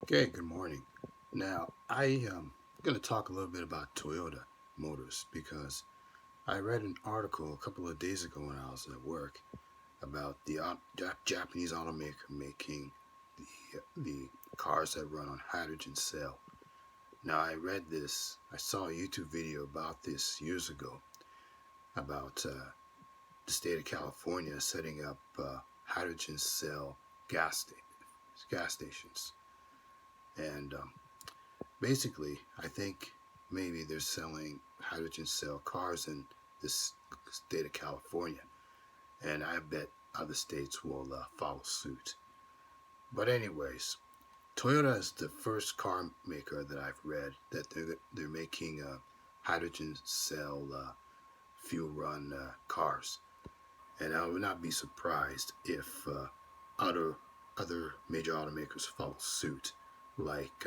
Okay, good morning. Now, I'm going to talk a little bit about Toyota Motors because I read an article a couple of days ago when I was at work about the Japanese automaker making the cars that run on hydrogen cell. Now, I saw a YouTube video about this years ago about the state of California setting up hydrogen cell gas stations. And basically, I think maybe they're selling hydrogen cell cars in this state of California, and I bet other states will follow suit. But anyways, Toyota is the first car maker that I've read that they're making hydrogen cell fuel run cars, and I would not be surprised if other other major automakers follow suit, like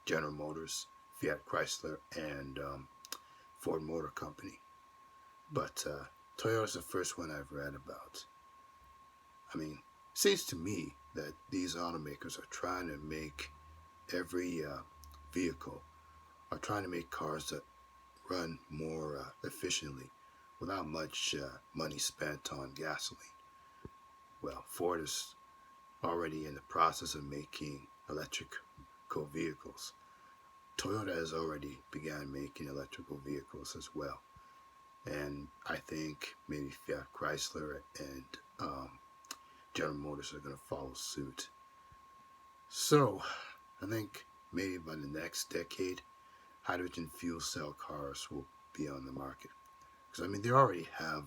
General Motors, Fiat Chrysler, and Ford Motor Company. But Toyota's the first one I've read about. I mean, it seems to me that these automakers are trying to make every vehicle, are trying to make cars that run more efficiently without much money spent on gasoline. Well, Ford is already in the process of making electrical vehicles. Toyota has already begun making electrical vehicles as well. And I think maybe Fiat Chrysler and General Motors are going to follow suit. So I think maybe by the next decade, hydrogen fuel cell cars will be on the market. Because I mean, they already have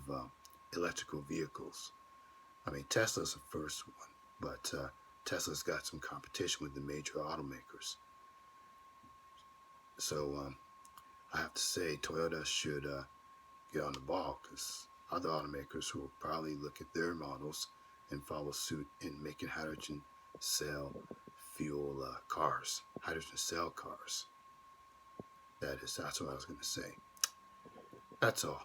electrical vehicles. I mean, Tesla's the first one, but Tesla's got some competition with the major automakers. So I have to say, Toyota should get on the ball because other automakers will probably look at their models and follow suit in making hydrogen cell fuel cars, hydrogen cell cars. That's what I was going to say. That's all.